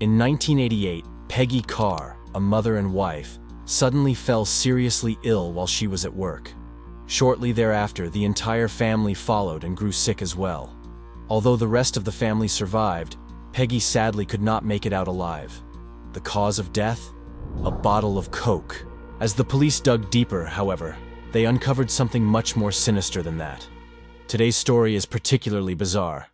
In 1988, Peggy Carr, a mother and wife, suddenly fell seriously ill while she was at work. Shortly thereafter, the entire family followed and grew sick as well. Although the rest of the family survived, Peggy sadly could not make it out alive. The cause of death? A bottle of Coke. As the police dug deeper, however, they uncovered something much more sinister than that. Today's story is particularly bizarre.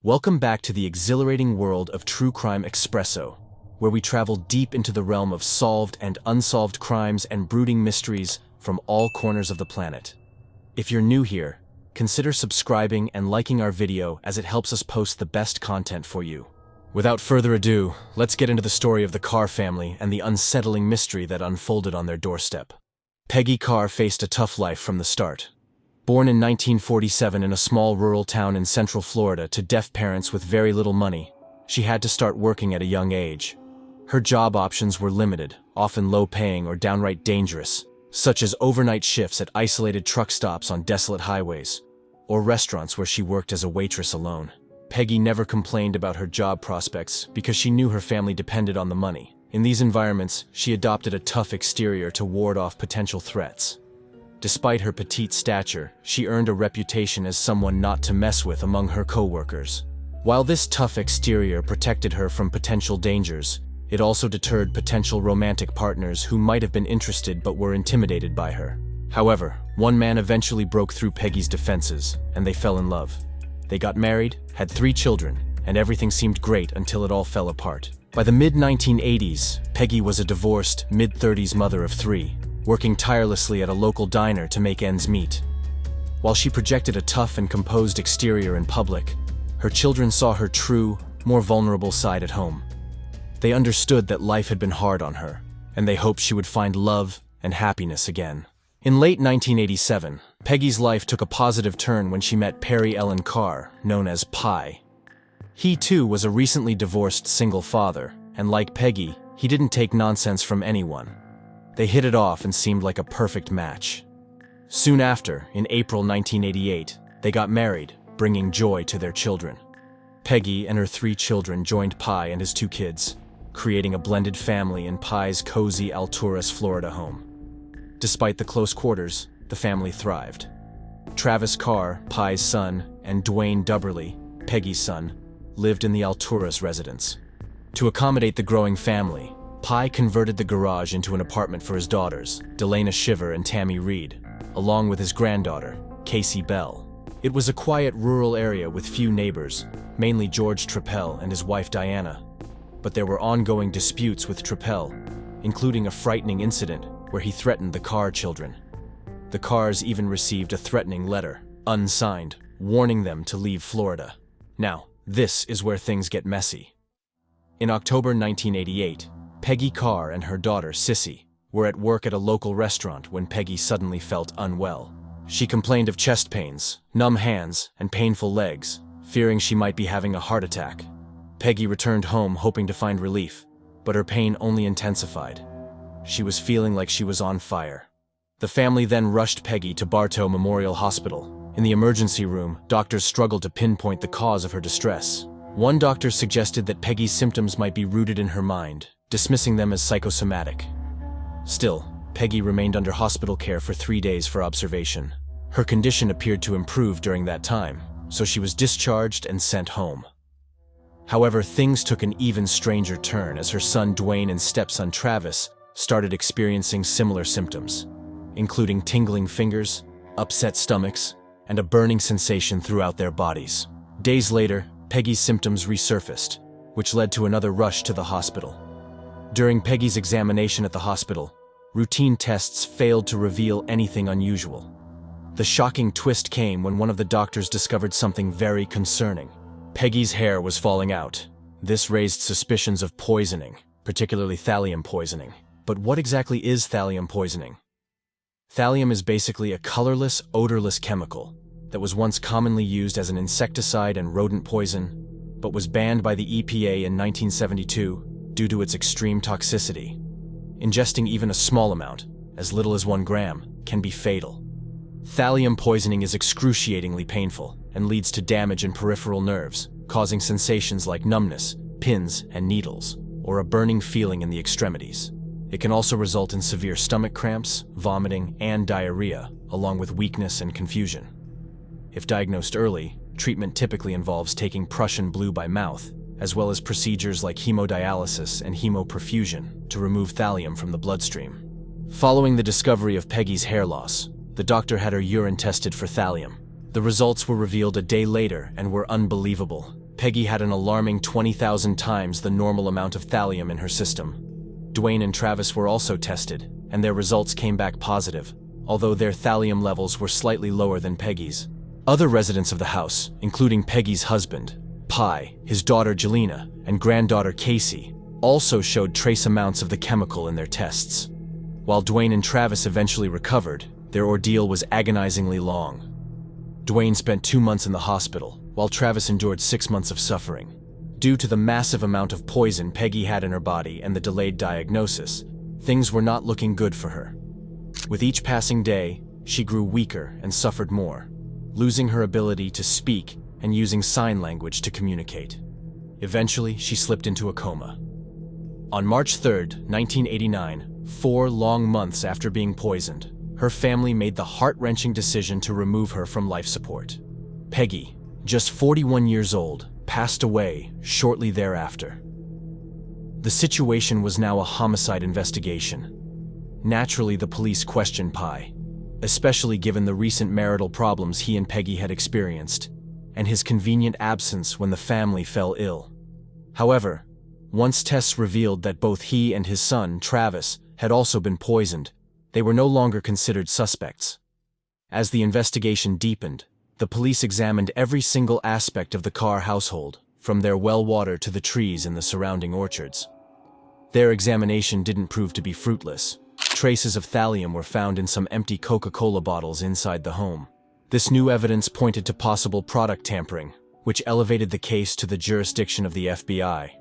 Welcome back to the exhilarating world of true crime Expresso, where we travel deep into the realm of solved and unsolved crimes and brooding mysteries from all corners of the planet. If you're new here, consider subscribing and liking our video as it helps us post the best content for you. Without further ado, let's get into the story of the Carr family and the unsettling mystery that unfolded on their doorstep. Peggy Carr faced a tough life from the start. Born in 1947 in a small rural town in Central Florida to deaf parents with very little money, she had to start working at a young age. Her job options were limited, often low-paying or downright dangerous, such as overnight shifts at isolated truck stops on desolate highways, or restaurants where she worked as a waitress alone. Peggy never complained about her job prospects because she knew her family depended on the money. In these environments, she adopted a tough exterior to ward off potential threats. Despite her petite stature, she earned a reputation as someone not to mess with among her co-workers. While this tough exterior protected her from potential dangers, it also deterred potential romantic partners who might have been interested but were intimidated by her. However, one man eventually broke through Peggy's defenses, and they fell in love. They got married, had 3 children, and everything seemed great until it all fell apart. By the mid-1980s, Peggy was a divorced, mid-30s mother of 3, working tirelessly at a local diner to make ends meet. While she projected a tough and composed exterior in public, her children saw her true, more vulnerable side at home. They understood that life had been hard on her, and they hoped she would find love and happiness again. In late 1987, Peggy's life took a positive turn when she met Perry Ellen Carr, known as Pi. He too was a recently divorced single father, and like Peggy, he didn't take nonsense from anyone. They hit it off and seemed like a perfect match. Soon after, in April 1988, they got married, bringing joy to their children. Peggy and her 3 children joined Pi and his 2 kids, creating a blended family in Pi's cozy Alturas, Florida home. Despite the close quarters, the family thrived. Travis Carr, Pi's son, and Dwayne Dubberly, Peggy's son, lived in the Alturas residence. To accommodate the growing family, Pi converted the garage into an apartment for his daughters, Delana Shiver and Tammy Reed, along with his granddaughter, Casey Bell. It was a quiet rural area with few neighbors, mainly George Trepal and his wife Diana. But there were ongoing disputes with Trepal, including a frightening incident where he threatened the Carr children. The Carrs even received a threatening letter, unsigned, warning them to leave Florida. Now, this is where things get messy. In October 1988, Peggy Carr and her daughter, Sissy, were at work at a local restaurant when Peggy suddenly felt unwell. She complained of chest pains, numb hands, and painful legs, fearing she might be having a heart attack. Peggy returned home hoping to find relief, but her pain only intensified. She was feeling like she was on fire. The family then rushed Peggy to Bartow Memorial Hospital. In the emergency room, doctors struggled to pinpoint the cause of her distress. One doctor suggested that Peggy's symptoms might be rooted in her mind, dismissing them as psychosomatic. Still, Peggy remained under hospital care for 3 days for observation. Her condition appeared to improve during that time, so she was discharged and sent home. However, things took an even stranger turn as her son Dwayne and stepson Travis started experiencing similar symptoms, including tingling fingers, upset stomachs, and a burning sensation throughout their bodies. Days later, Peggy's symptoms resurfaced, which led to another rush to the hospital. During Peggy's examination at the hospital, routine tests failed to reveal anything unusual. The shocking twist came when one of the doctors discovered something very concerning. Peggy's hair was falling out. This raised suspicions of poisoning, particularly thallium poisoning. But what exactly is thallium poisoning? Thallium is basically a colorless, odorless chemical that was once commonly used as an insecticide and rodent poison, but was banned by the EPA in 1972 due to its extreme toxicity. Ingesting even a small amount, as little as 1 gram, can be fatal. Thallium poisoning is excruciatingly painful and leads to damage in peripheral nerves, causing sensations like numbness, pins, and needles, or a burning feeling in the extremities. It can also result in severe stomach cramps, vomiting, and diarrhea, along with weakness and confusion. If diagnosed early, treatment typically involves taking Prussian blue by mouth, as well as procedures like hemodialysis and hemoperfusion to remove thallium from the bloodstream. Following the discovery of Peggy's hair loss, the doctor had her urine tested for thallium. The results were revealed a day later and were unbelievable. Peggy had an alarming 20,000 times the normal amount of thallium in her system. Dwayne and Travis were also tested, and their results came back positive, although their thallium levels were slightly lower than Peggy's. Other residents of the house, including Peggy's husband, Pi, his daughter Jelena, and granddaughter Casey, also showed trace amounts of the chemical in their tests. While Dwayne and Travis eventually recovered, their ordeal was agonizingly long. Dwayne spent 2 months in the hospital, while Travis endured 6 months of suffering. Due to the massive amount of poison Peggy had in her body and the delayed diagnosis, things were not looking good for her. With each passing day, she grew weaker and suffered more, losing her ability to speak and using sign language to communicate. Eventually, she slipped into a coma. On March 3, 1989, 4 long months after being poisoned, her family made the heart-wrenching decision to remove her from life support. Peggy, just 41 years old, passed away shortly thereafter. The situation was now a homicide investigation. Naturally, the police questioned Pi, especially given the recent marital problems he and Peggy had experienced, and his convenient absence when the family fell ill. However, once tests revealed that both he and his son, Travis, had also been poisoned, they were no longer considered suspects. As the investigation deepened, the police examined every single aspect of the Carr household, from their well water to the trees in the surrounding orchards. Their examination didn't prove to be fruitless. Traces of thallium were found in some empty Coca-Cola bottles inside the home. This new evidence pointed to possible product tampering, which elevated the case to the jurisdiction of the FBI.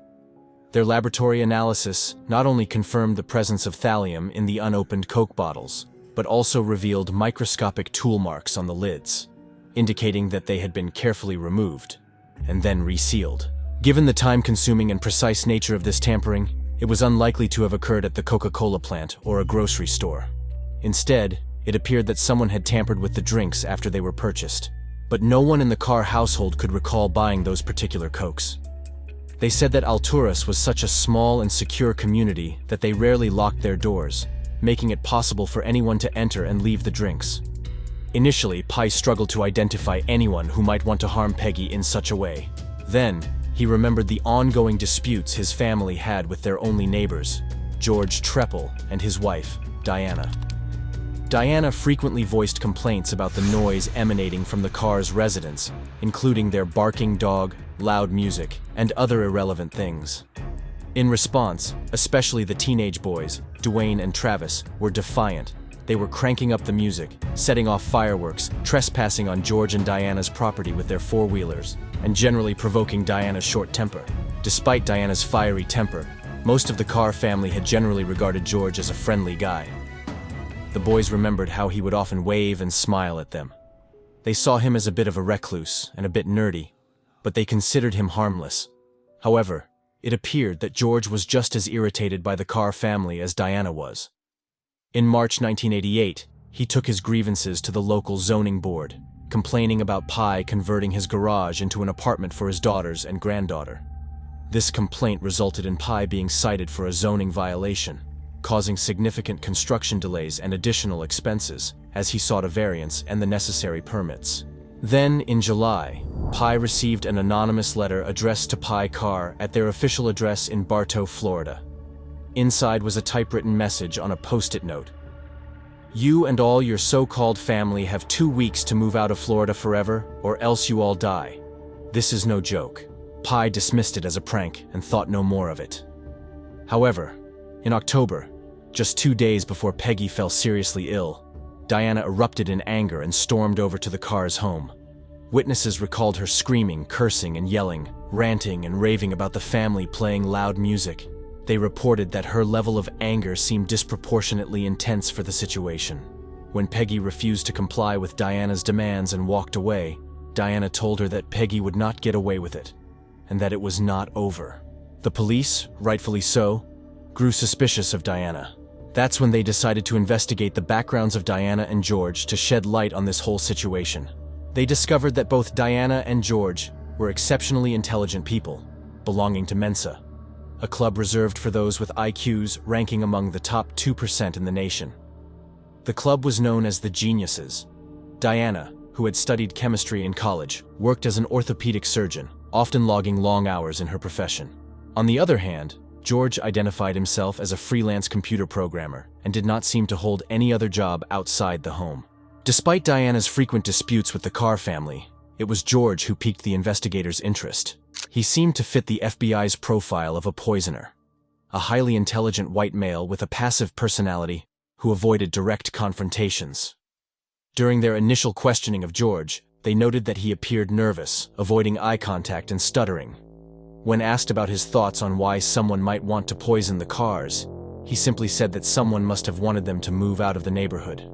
Their laboratory analysis not only confirmed the presence of thallium in the unopened Coke bottles, but also revealed microscopic tool marks on the lids, indicating that they had been carefully removed and then resealed. Given the time-consuming and precise nature of this tampering, it was unlikely to have occurred at the Coca-Cola plant or a grocery store. Instead, it appeared that someone had tampered with the drinks after they were purchased, but no one in the Carr household could recall buying those particular Cokes. They said that Alturas was such a small and secure community that they rarely locked their doors, making it possible for anyone to enter and leave the drinks. Initially, Pi struggled to identify anyone who might want to harm Peggy in such a way. Then, he remembered the ongoing disputes his family had with their only neighbors, George Trepal and his wife, Diana. Diana frequently voiced complaints about the noise emanating from the Carr's residence, including their barking dog, loud music, and other irrelevant things. In response, especially the teenage boys, Dwayne and Travis, were defiant. They were cranking up the music, setting off fireworks, trespassing on George and Diana's property with their four-wheelers, and generally provoking Diana's short temper. Despite Diana's fiery temper, most of the Carr family had generally regarded George as a friendly guy. The boys remembered how he would often wave and smile at them. They saw him as a bit of a recluse and a bit nerdy, but they considered him harmless. However, it appeared that George was just as irritated by the Carr family as Diana was. In March 1988, he took his grievances to the local zoning board, complaining about Pi converting his garage into an apartment for his daughters and granddaughter. This complaint resulted in Pi being cited for a zoning violation, causing significant construction delays and additional expenses, as he sought a variance and the necessary permits. Then, in July, Pi received an anonymous letter addressed to Peggy Carr at their official address in Bartow, Florida. Inside was a typewritten message on a post-it note. "You and all your so-called family have 2 weeks to move out of Florida forever, or else you all die. This is no joke." Pi dismissed it as a prank and thought no more of it. However, in October, just 2 days before Peggy fell seriously ill, Diana erupted in anger and stormed over to the Carr's home. Witnesses recalled her screaming, cursing, and yelling, ranting and raving about the family playing loud music. They reported that her level of anger seemed disproportionately intense for the situation. When Peggy refused to comply with Diana's demands and walked away, Diana told her that Peggy would not get away with it, and that it was not over. The police, rightfully so, grew suspicious of Diana. That's when they decided to investigate the backgrounds of Diana and George to shed light on this whole situation. They discovered that both Diana and George were exceptionally intelligent people, belonging to Mensa, a club reserved for those with IQs ranking among the top 2% in the nation. The club was known as the Geniuses. Diana, who had studied chemistry in college, worked as an orthopedic surgeon, often logging long hours in her profession. On the other hand, George identified himself as a freelance computer programmer and did not seem to hold any other job outside the home. Despite Diana's frequent disputes with the Carr family, it was George who piqued the investigators' interest. He seemed to fit the FBI's profile of a poisoner, a highly intelligent white male with a passive personality who avoided direct confrontations. During their initial questioning of George, they noted that he appeared nervous, avoiding eye contact and stuttering. When asked about his thoughts on why someone might want to poison the Carrs, he simply said that someone must have wanted them to move out of the neighborhood.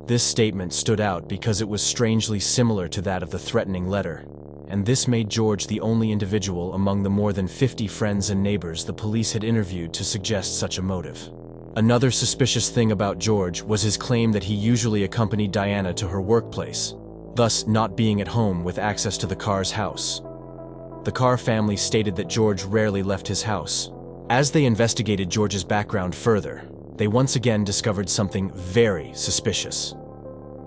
This statement stood out because it was strangely similar to that of the threatening letter, and this made George the only individual among the more than 50 friends and neighbors the police had interviewed to suggest such a motive. Another suspicious thing about George was his claim that he usually accompanied Diana to her workplace, thus not being at home with access to the Carr's house. The Carr family stated that George rarely left his house. As they investigated George's background further, they once again discovered something very suspicious.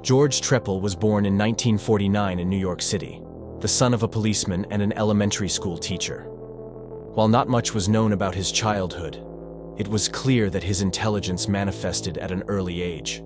George Trepal was born in 1949 in New York City, the son of a policeman and an elementary school teacher. While not much was known about his childhood, it was clear that his intelligence manifested at an early age.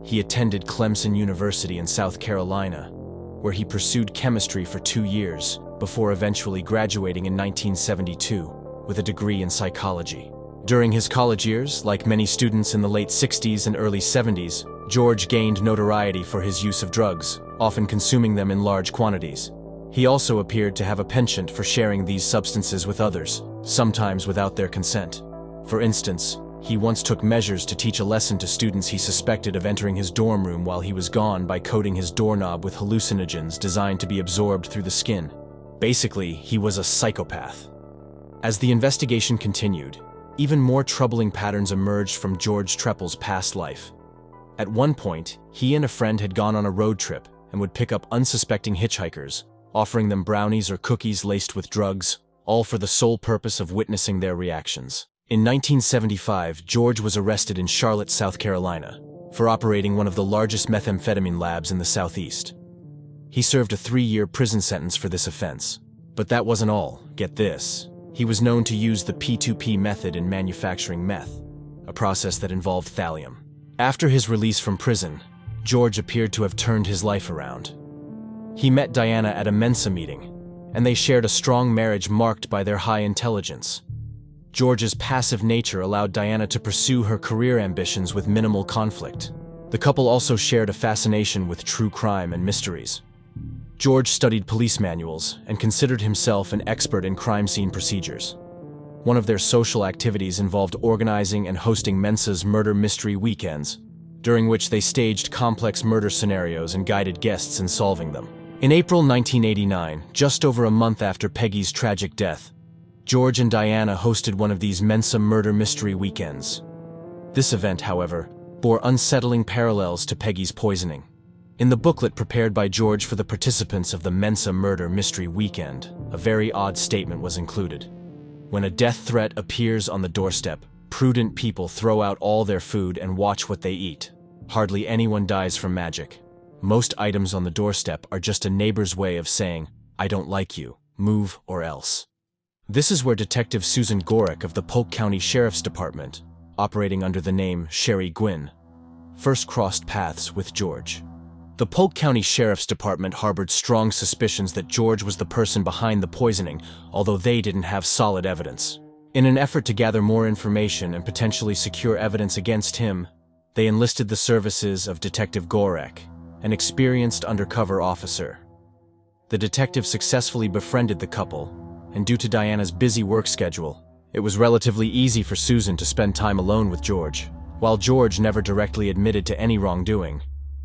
He attended Clemson University in South Carolina, where he pursued chemistry for 2 years before eventually graduating in 1972 with a degree in psychology. During his college years, like many students in the late 60s and early 70s, George gained notoriety for his use of drugs, often consuming them in large quantities. He also appeared to have a penchant for sharing these substances with others, sometimes without their consent. For instance, he once took measures to teach a lesson to students he suspected of entering his dorm room while he was gone by coating his doorknob with hallucinogens designed to be absorbed through the skin. Basically, he was a psychopath. As the investigation continued, even more troubling patterns emerged from George Trepal's past life. At one point, he and a friend had gone on a road trip and would pick up unsuspecting hitchhikers, offering them brownies or cookies laced with drugs, all for the sole purpose of witnessing their reactions. In 1975, George was arrested in Charlotte, South Carolina, for operating one of the largest methamphetamine labs in the Southeast. He served a 3-year prison sentence for this offense. But that wasn't all. Get this. He was known to use the P2P method in manufacturing meth, a process that involved thallium. After his release from prison, George appeared to have turned his life around. He met Diana at a Mensa meeting, and they shared a strong marriage marked by their high intelligence. George's passive nature allowed Diana to pursue her career ambitions with minimal conflict. The couple also shared a fascination with true crime and mysteries. George studied police manuals and considered himself an expert in crime scene procedures. One of their social activities involved organizing and hosting Mensa's murder mystery weekends, during which they staged complex murder scenarios and guided guests in solving them. In April 1989, just over a month after Peggy's tragic death, George and Diana hosted one of these Mensa murder mystery weekends. This event, however, bore unsettling parallels to Peggy's poisoning. In the booklet prepared by George for the participants of the Mensa Murder Mystery Weekend, a very odd statement was included. When a death threat appears on the doorstep, prudent people throw out all their food and watch what they eat. Hardly anyone dies from magic. Most items on the doorstep are just a neighbor's way of saying, "I don't like you, move or else." This is where Detective Susan Gorek of the Polk County Sheriff's Department, operating under the name Sherry Gwynn, first crossed paths with George. The Polk County Sheriff's Department harbored strong suspicions that George was the person behind the poisoning, although they didn't have solid evidence. In an effort to gather more information and potentially secure evidence against him, they enlisted the services of Detective Gorek, an experienced undercover officer. The detective successfully befriended the couple, and due to Diana's busy work schedule, it was relatively easy for Susan to spend time alone with George. While George never directly admitted to any wrongdoing,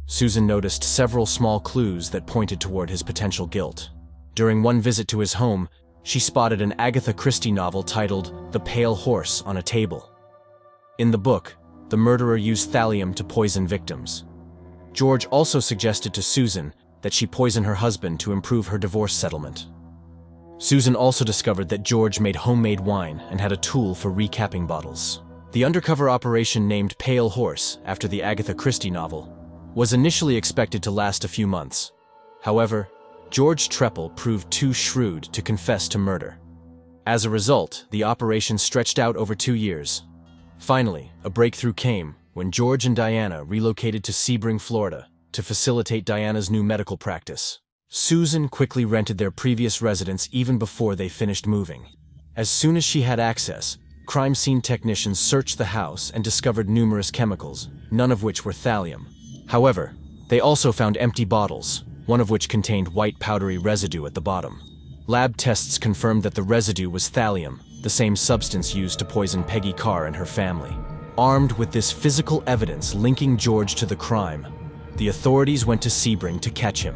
Susan noticed several small clues that pointed toward his potential guilt. During one visit to his home, she spotted an Agatha Christie novel titled The Pale Horse on a table. In the book, the murderer used thallium to poison victims. George also suggested to Susan that she poison her husband to improve her divorce settlement. Susan also discovered that George made homemade wine and had a tool for recapping bottles. The undercover operation, named Pale Horse after the Agatha Christie novel, was initially expected to last a few months. However, George Trepal proved too shrewd to confess to murder. As a result, the operation stretched out over 2 years. Finally, a breakthrough came when George and Diana relocated to Sebring, Florida, to facilitate Diana's new medical practice. Susan quickly rented their previous residence even before they finished moving. As soon as she had access, crime scene technicians searched the house and discovered numerous chemicals, none of which were thallium. However, they also found empty bottles, one of which contained white powdery residue at the bottom. Lab tests confirmed that the residue was thallium, the same substance used to poison Peggy Carr and her family. Armed with this physical evidence linking George to the crime, the authorities went to Sebring to catch him.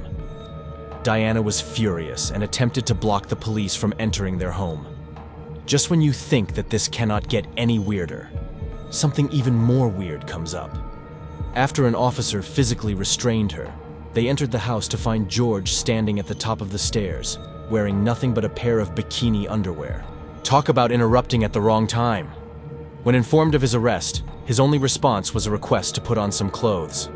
Diana was furious and attempted to block the police from entering their home. Just when you think that this cannot get any weirder, something even more weird comes up. After an officer physically restrained her, they entered the house to find George standing at the top of the stairs, wearing nothing but a pair of bikini underwear. Talk about interrupting at the wrong time. When informed of his arrest, his only response was a request to put on some clothes.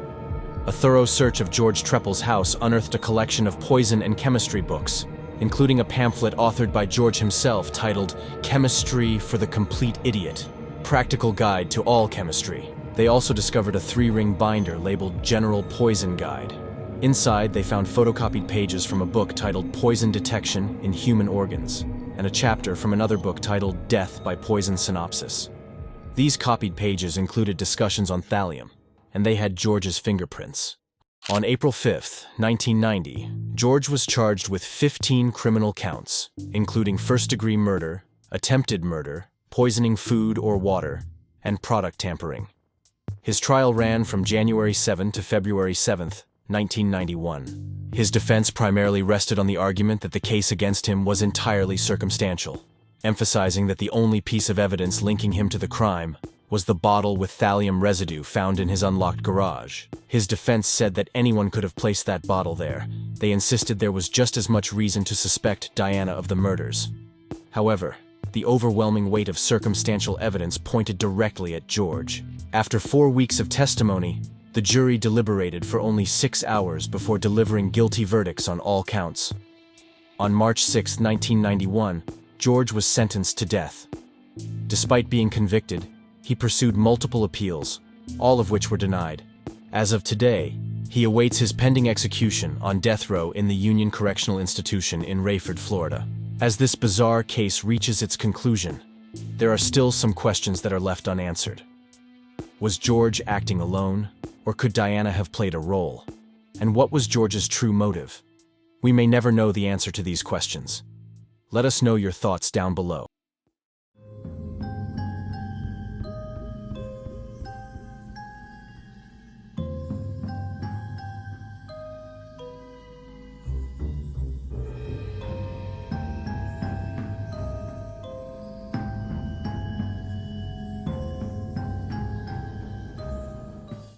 A thorough search of George Trepal's house unearthed a collection of poison and chemistry books, including a pamphlet authored by George himself titled Chemistry for the Complete Idiot, Practical Guide to All Chemistry. They also discovered a 3-ring binder labeled General Poison Guide. Inside, they found photocopied pages from a book titled Poison Detection in Human Organs, and a chapter from another book titled Death by Poison Synopsis. These copied pages included discussions on thallium, and they had George's fingerprints. On April 5, 1990, George was charged with 15 criminal counts, including first-degree murder, attempted murder, poisoning food or water, and product tampering. His trial ran from January 7 to February 7, 1991. His defense primarily rested on the argument that the case against him was entirely circumstantial, emphasizing that the only piece of evidence linking him to the crime was the bottle with thallium residue found in his unlocked garage. His defense said that anyone could have placed that bottle there. They insisted there was just as much reason to suspect Diana of the murders. However, the overwhelming weight of circumstantial evidence pointed directly at George. After 4 weeks of testimony, the jury deliberated for only 6 hours before delivering guilty verdicts on all counts. On March 6, 1991, George was sentenced to death. Despite being convicted, he pursued multiple appeals, all of which were denied. As of today, he awaits his pending execution on death row in the Union Correctional Institution in Rayford, Florida. As this bizarre case reaches its conclusion, there are still some questions that are left unanswered. Was George acting alone, or could Diana have played a role? And what was George's true motive? We may never know the answer to these questions. Let us know your thoughts down below.